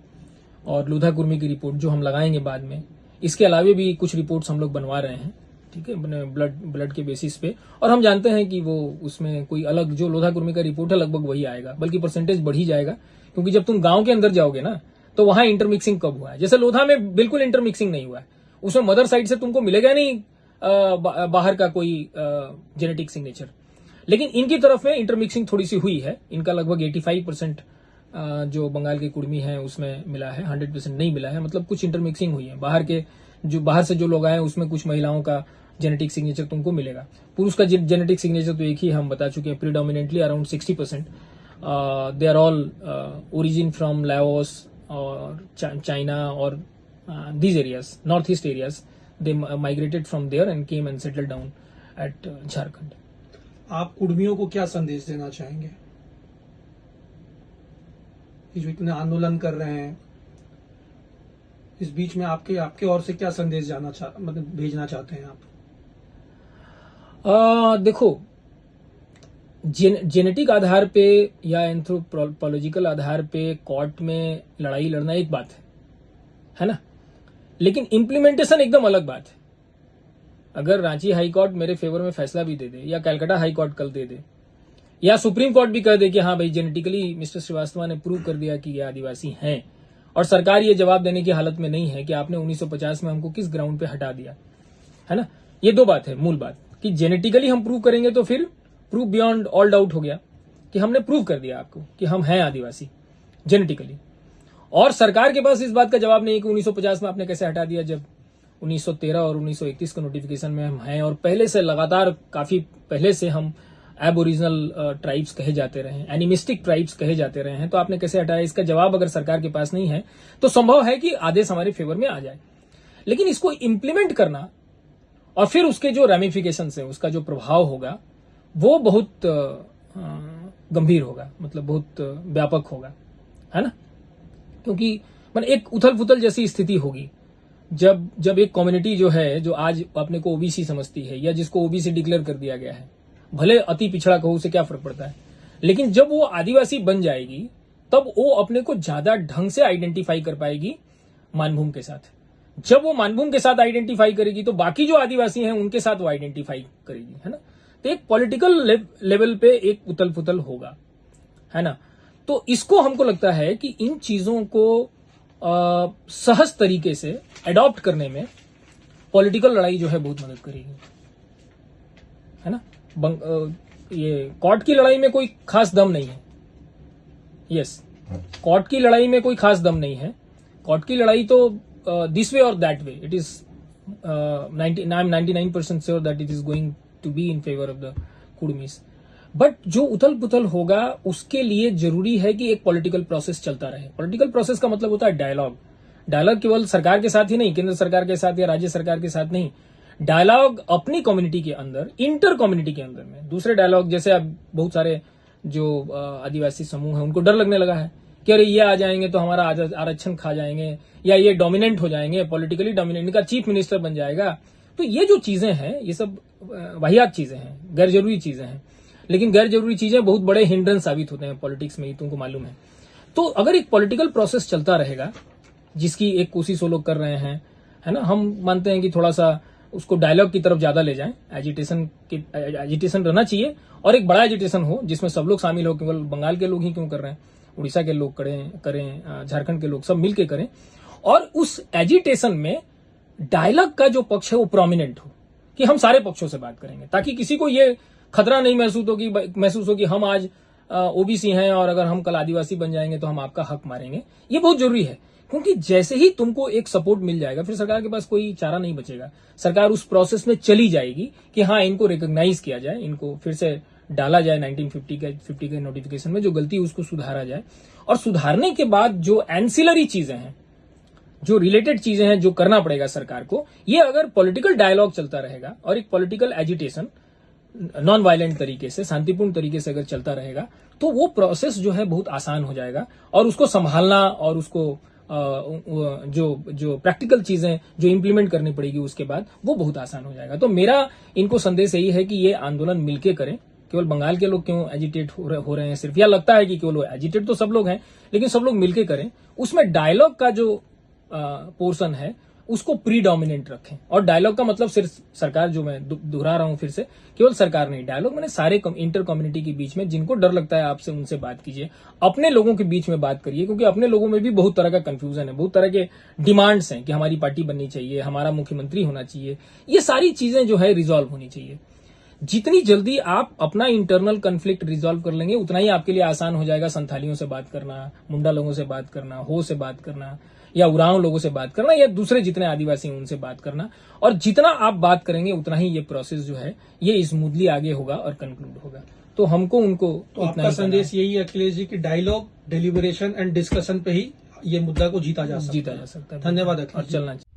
और लोधा कुर्मी की रिपोर्ट जो हम लगाएंगे बाद में, इसके अलावे भी कुछ रिपोर्ट्स हम लोग बनवा रहे हैं, ठीक है, ब्लड के बेसिस पे। और हम जानते हैं कि वो उसमें कोई अलग जो लोधा कुर्मी का रिपोर्ट है लगभग वही आएगा, बल्कि परसेंटेज बढ़ ही जाएगा, क्योंकि जब तुम गांव के अंदर जाओगे ना तो वहां इंटरमिक्सिंग कब हुआ है। जैसे लोधा में बिल्कुल इंटरमिक्सिंग नहीं हुआ है, उसमें मदर साइड से तुमको मिलेगा नहीं बाहर का कोई जेनेटिक सिग्नेचर, लेकिन इनकी तरफ में इंटरमिक्सिंग थोड़ी सी हुई है। इनका लगभग 85% जो बंगाल के कुर्मी है उसमें मिला है, 100% नहीं मिला है, मतलब कुछ इंटरमिक्सिंग हुई है। बाहर से जो लोग आए उसमें कुछ महिलाओं का जेनेटिक सिग्नेचर तुमको मिलेगा। पुरुष का जेनेटिक सिग्नेचर तो एक ही हम बता चुके हैं, predominantly around 60%। They are all origin from Laos और चाइना और these areas, northeast areas, they migrated from there and came and settled down at Jharkhand. आप कुर्मियों को क्या संदेश देना चाहेंगे? ये जो इतने आंदोलन कर रहे हैं, इस बीच में आपके ओर से क्या संदेश मतलब भेजना चाहते हैं आप? देखो, जेनेटिक आधार पे या एंथ्रोपोलॉजिकल आधार पे कोर्ट में लड़ाई लड़ना एक बात है ना, लेकिन इम्प्लीमेंटेशन एकदम अलग बात है। अगर रांची हाई कोर्ट मेरे फेवर में फैसला भी दे दे, या कलकत्ता हाई कोर्ट कल दे दे, या सुप्रीम कोर्ट भी कह दे कि हाँ भाई जेनेटिकली मिस्टर श्रीवास्तव ने प्रूव कर दिया कि ये आदिवासी हैं, और सरकार ये जवाब देने की हालत में नहीं है कि आपने 1950 में हमको किस ग्राउंड पे हटा दिया, है ना। ये दो बात है, मूल बात कि जेनेटिकली हम प्रूव करेंगे तो फिर प्रूव बियॉन्ड ऑल डाउट हो गया कि हमने प्रूव कर दिया आपको कि हम हैं आदिवासी जेनेटिकली, और सरकार के पास इस बात का जवाब नहीं है कि 1950 में आपने कैसे हटा दिया, जब 1913 और 1931 के नोटिफिकेशन में हम हैं, और पहले से लगातार काफी पहले से हम एबोरिजिनल ट्राइब्स कहे जाते रहे हैं, एनिमिस्टिक ट्राइब्स कहे जाते रहे हैं, तो आपने कैसे हटाया? इसका जवाब अगर सरकार के पास नहीं है तो संभव है कि आदेश हमारे फेवर में आ जाए, लेकिन इसको इम्प्लीमेंट करना और फिर उसके जो रेमिफिकेशन है, उसका जो प्रभाव होगा वो बहुत गंभीर होगा, मतलब बहुत व्यापक होगा, है ना। क्योंकि मतलब एक उथल पुथल जैसी स्थिति होगी जब एक कम्युनिटी जो है, जो आज अपने को ओबीसी समझती है या जिसको ओबीसी डिक्लेयर कर दिया गया है, भले अति पिछड़ा कहो, उसे क्या फर्क पड़ता है, लेकिन जब वो आदिवासी बन जाएगी तब वो अपने को ज्यादा ढंग से आइडेंटिफाई कर पाएगी मानभूम के साथ। जब वो मानभूम के साथ आइडेंटिफाई करेगी तो बाकी जो आदिवासी हैं उनके साथ वो आइडेंटिफाई करेगी, है ना। तो एक पॉलिटिकल लेवल पे एक उथल पुथल होगा, है ना। तो इसको हमको लगता है कि इन चीजों को सहज तरीके से अडॉप्ट करने में पॉलिटिकल लड़ाई जो है बहुत मदद करेगी, है ना। ये कोर्ट की लड़ाई में कोई खास दम नहीं है, यस, कोर्ट की लड़ाई में कोई खास दम नहीं है। कोर्ट की लड़ाई तो दिस वे और that way, it is 99% sure that it is going to be in favour of the Kurmis. But जो उथल पुथल होगा उसके लिए जरूरी है कि एक पॉलिटिकल प्रोसेस चलता रहे। पॉलिटिकल प्रोसेस का मतलब होता है डायलॉग। डायलॉग केवल सरकार के साथ ही नहीं, केंद्र सरकार के साथ या राज्य सरकार के साथ नहीं, डायलॉग अपनी कम्युनिटी के अंदर, इंटर कम्युनिटी के अंदर में। दूसरे डायलॉग, जैसे अब बहुत सारे जो आदिवासी समूह है उनको डर लगने लगा है कि अरे ये आ जाएंगे तो हमारा आरक्षण खा जाएंगे, या ये डोमिनेंट हो जाएंगे, पॉलिटिकली डोमिनेंट, इनका चीफ मिनिस्टर बन जाएगा। तो ये जो चीजें हैं ये सब वाहियात चीजें हैं, गैर जरूरी चीजें हैं, लेकिन गैर जरूरी चीजें बहुत बड़े हिंड्रेंस साबित होते हैं पॉलिटिक्स में, तुमको मालूम है। तो अगर एक पॉलिटिकल प्रोसेस चलता रहेगा, जिसकी एक कोशिश वो लोग कर रहे हैं, है ना, हम मानते हैं कि थोड़ा सा उसको डायलॉग की तरफ ज्यादा ले जाएं, एजिटेशन रहना चाहिए, और एक बड़ा एजिटेशन हो जिसमें सब लोग शामिल हो, केवल बंगाल के लोग ही क्यों कर रहे हैं, उड़ीसा के लोग करें, झारखंड के लोग सब मिलके करें, और उस एजिटेशन में डायलॉग का जो पक्ष है वो प्रोमिनेंट हो, कि हम सारे पक्षों से बात करेंगे, ताकि किसी को ये खतरा नहीं महसूस हो कि हम आज ओबीसी हैं और अगर हम कल आदिवासी बन जाएंगे तो हम आपका हक मारेंगे। ये बहुत जरूरी है, क्योंकि जैसे ही तुमको एक सपोर्ट मिल जाएगा फिर सरकार के पास कोई चारा नहीं बचेगा। सरकार उस प्रोसेस में चली जाएगी कि हाँ इनको रिकॉग्नाइज किया जाए, इनको फिर से डाला जाए 1950 के नोटिफिकेशन में, जो गलती उसको सुधारा जाए। और सुधारने के बाद जो एंसिलरी चीजें हैं, जो रिलेटेड चीजें हैं, जो करना पड़ेगा सरकार को, ये अगर पॉलिटिकल डायलॉग चलता रहेगा और एक पॉलिटिकल एजिटेशन नॉन वायलेंट तरीके से, शांतिपूर्ण तरीके से अगर चलता रहेगा तो वो प्रोसेस जो है बहुत आसान हो जाएगा और उसको संभालना और उसको जो प्रैक्टिकल चीजें जो इंप्लीमेंट करनी पड़ेगी उसके बाद वो बहुत आसान हो जाएगा। तो मेरा इनको संदेश यही है कि ये आंदोलन मिलके करें। केवल बंगाल के लोग क्यों एजिटेट हो रहे हैं सिर्फ, या लगता है कि केवल एजिटेट तो सब लोग हैं, लेकिन सब लोग मिलके करें। उसमें डायलॉग का जो पोर्शन है उसको प्रीडोमिनेंट रखें। और डायलॉग का मतलब सिर्फ सरकार, जो मैं दोहरा रहा हूं फिर से, केवल सरकार नहीं, डायलॉग मैंने सारे इंटर कम्युनिटी के बीच में, जिनको डर लगता है आपसे उनसे बात कीजिए, अपने लोगों के बीच में बात करिए, क्योंकि अपने लोगों में भी बहुत तरह का कंफ्यूजन है, बहुत तरह के डिमांड्स हैं कि हमारी पार्टी बननी चाहिए, हमारा मुख्यमंत्री होना चाहिए। ये सारी चीजें जो है रिजॉल्व होनी चाहिए। जितनी जल्दी आप अपना इंटरनल कन्फ्लिक्ट रिजॉल्व कर लेंगे उतना ही आपके लिए आसान हो जाएगा संथालियों से बात करना, मुंडा लोगों से बात करना, हो से बात करना, या उरांव लोगों से बात करना, या दूसरे जितने आदिवासी हैं उनसे बात करना। और जितना आप बात करेंगे उतना ही ये प्रोसेस जो है ये स्मूथली आगे होगा और कंक्लूड होगा। तो हमको उनको तो आपका संदेश यही है अखिलेश जी कि डायलॉग, डेलिबरेशन एंड डिस्कशन पे ही ये मुद्दा को जीता जा सकता है। सकता है। धन्यवाद और अखिलेश जी। चलना चाहिए।